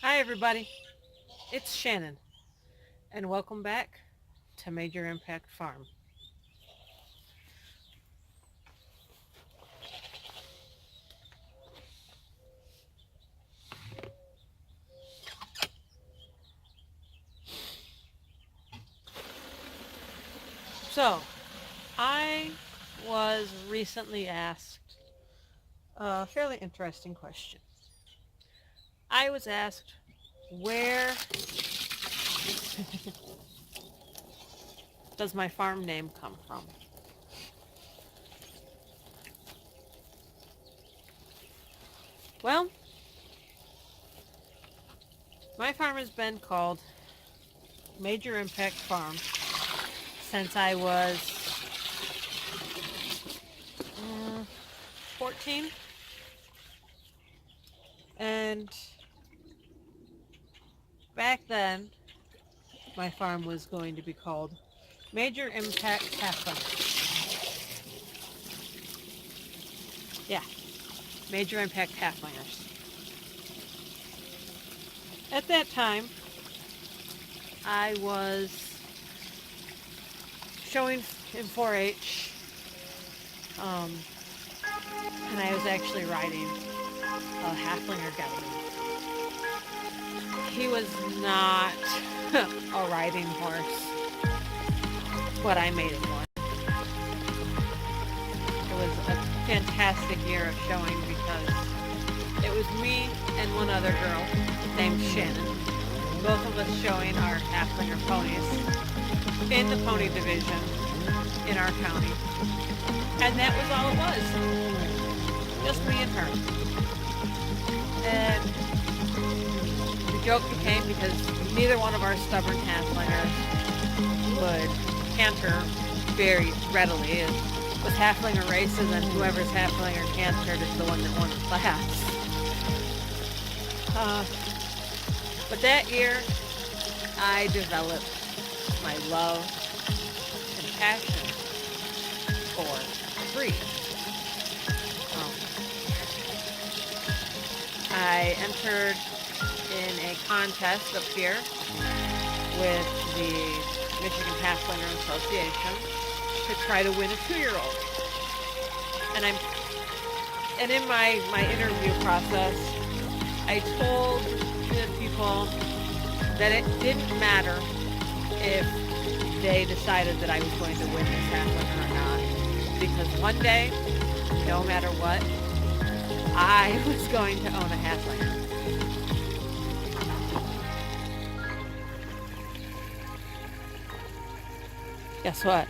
Hi everybody, it's Shannon, and welcome back to Major Impact Farm. So, I was recently asked a fairly interesting question. I was asked, where does my farm name come from? Well, my farm has been called Major Impact Farm since I was 14, and back then my farm was going to be called Major Impact Haflinger. Yeah, Major Impact Halflingers. At that time, I was showing in 4-H, um, and I was actually riding a Halflinger gelding. He was not a riding horse, but I made him one. It was a fantastic year of showing because it was me and one other girl named Shannon, both of us showing our Haflinger ponies in the pony division in our county. And that was all it was. Just me and her. And the joke became, because neither one of our stubborn Haflingers would canter very readily, and with Haflinger races, and whoever's Haflinger cantered is the one that won the class. But that year, I developed my love and passion for breed. I entered in a contest up here with the Michigan Haflinger Association to try to win a 2-year-old. And in my interview process, I told the people that it didn't matter if they decided that I was going to win this Haflinger or not, because one day, no matter what, I was going to own a Haflinger. Guess what?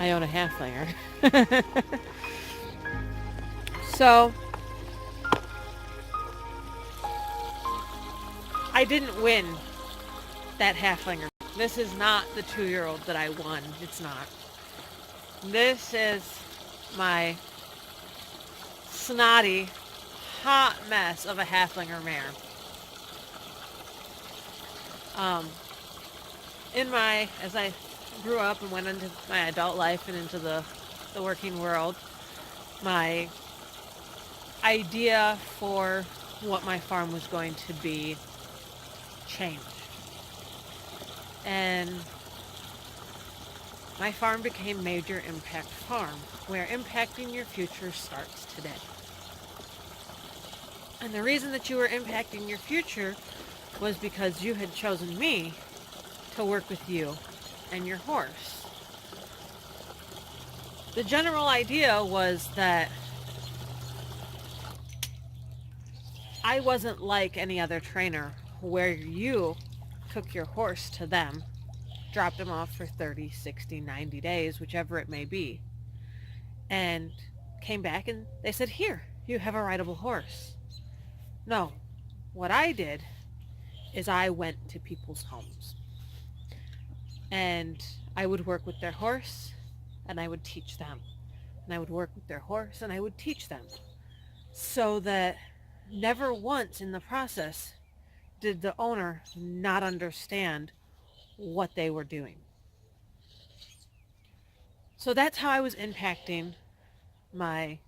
I own a Haflinger. So, I didn't win that Haflinger. This is not the 2-year-old that I won. It's not. This is my snotty, hot mess of a Haflinger mare. As I grew up and went into my adult life and into the working world, my idea for what my farm was going to be changed. And my farm became Major Impact Farm, where impacting your future starts today. And the reason that you were impacting your future was because you had chosen me to work with you and your horse. The general idea was that I wasn't like any other trainer where you took your horse to them, dropped him off for 30, 60, 90 days, whichever it may be, and came back and they said, here, you have a rideable horse. No, what I did is I went to people's homes and I would work with their horse and I would teach them. And I would work with their horse and I would teach them, so that never once in the process did the owner not understand what they were doing. So that's how I was having an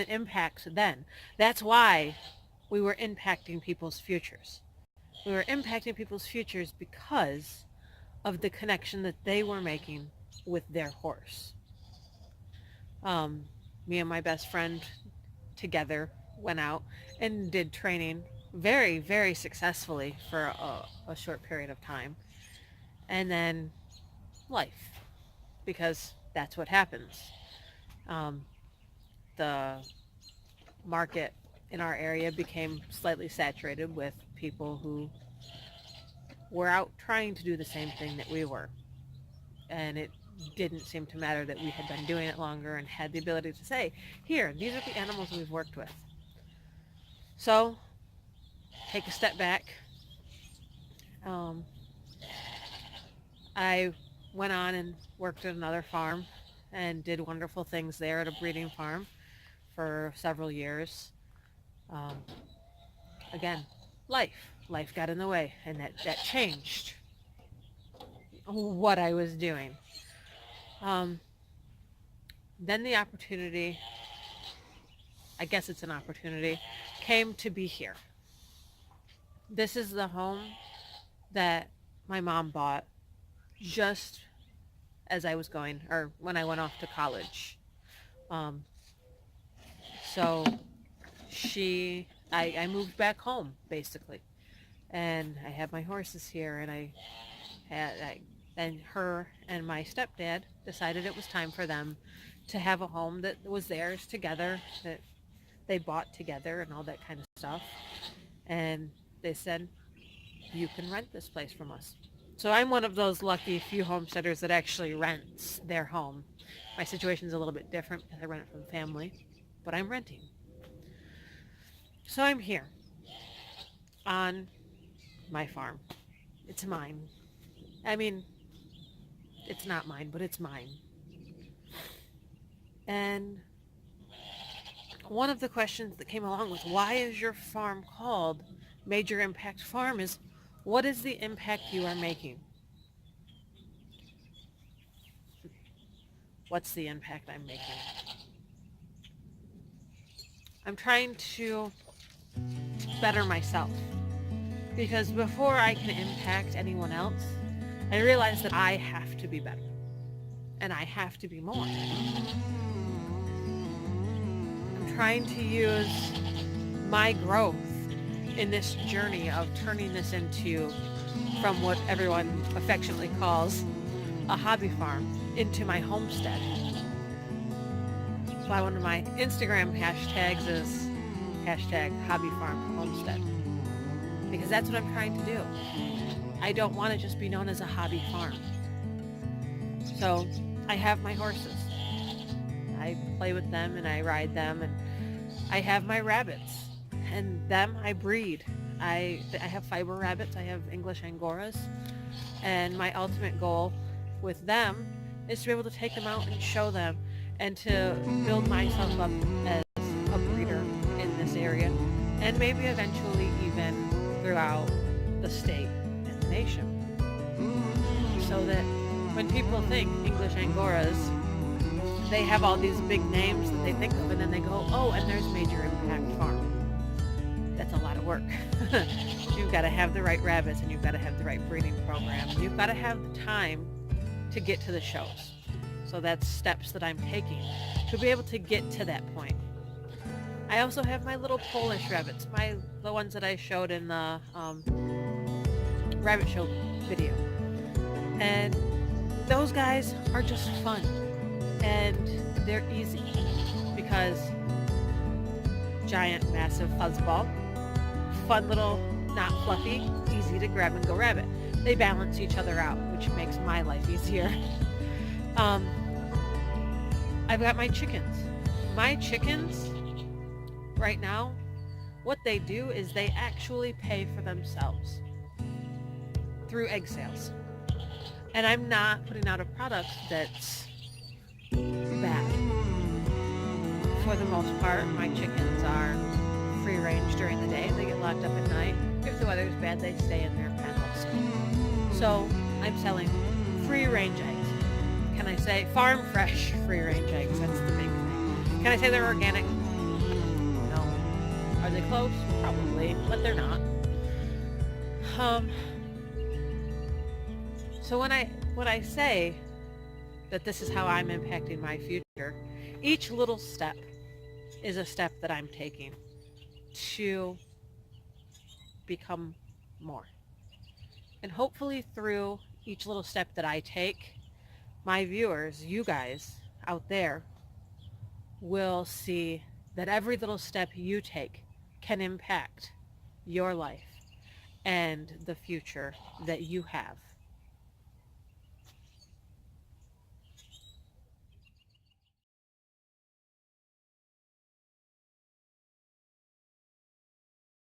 impact then. That's why we were impacting people's futures. We were impacting people's futures because of the connection that they were making with their horse. Me and my best friend together went out and did training very, very successfully for a short period of time. And then life, because that's what happens. The market in our area became slightly saturated with people who were out trying to do the same thing that we were. And it didn't seem to matter that we had been doing it longer and had the ability to say, here, these are the animals we've worked with. So, take a step back. I went on and worked at another farm and did wonderful things there at a breeding farm for several years. Again, life got in the way, and that changed what I was doing. Then the opportunity, I guess it's an opportunity, came to be here. This is the home that my mom bought just as I was going, or when I went off to college. So I moved back home, basically. And I had my horses here, and then her and my stepdad decided it was time for them to have a home that was theirs together, that they bought together and all that kind of stuff. And they said, you can rent this place from us. So I'm one of those lucky few homesteaders that actually rents their home. My situation's a little bit different because I rent it from family, but I'm renting. So I'm here on my farm. It's mine. I mean, it's not mine, but it's mine. And one of the questions that came along with why is your farm called Major Impact Farm is, what is the impact you are making? What's the impact I'm making? I'm trying to better myself, because before I can impact anyone else, I realize that I have to be better, and I have to be more. I'm trying to use my growth in this journey of turning this into, from what everyone affectionately calls a hobby farm, into my homestead. So one of my Instagram hashtags is #HobbyFarmHomestead, because that's what I'm trying to do. I don't want to just be known as a hobby farm. So I have my horses. I play with them and I ride them, and I have my rabbits, and them I breed. I have fiber rabbits, I have English Angoras, and my ultimate goal with them is to be able to take them out and show them, and to build myself up as a breeder in this area, and maybe eventually even throughout the state and the nation. So that when people think English Angoras, they have all these big names that they think of, and then they go, oh, and there's Major Impact Farm. That's a lot of work. You've got to have the right rabbits, and you've got to have the right breeding program, and you've got to have the time to get to the shows. So that's steps that I'm taking to be able to get to that point. I also have my little Polish rabbits, the ones that I showed in the rabbit show video. And those guys are just fun, and they're easy because giant, massive fuzzball, fun little, not fluffy, easy to grab and go rabbit. They balance each other out, which makes my life easier. I've got my chickens. My chickens, right now, what they do is they actually pay for themselves through egg sales. And I'm not putting out a product that's bad. For the most part, my chickens are free range during the day. They get locked up at night. If the weather's bad, they stay in their pen also. So I'm selling free range eggs. Can I say farm fresh free range eggs? That's the big thing. Can I say they're organic? No. Are they close close? Probably, but they're not. Um, so when I say that this is how I'm impacting my future, each little step is a step that I'm taking to become more. And hopefully through each little step that I take, my viewers, you guys out there, will see that every little step you take can impact your life and the future that you have.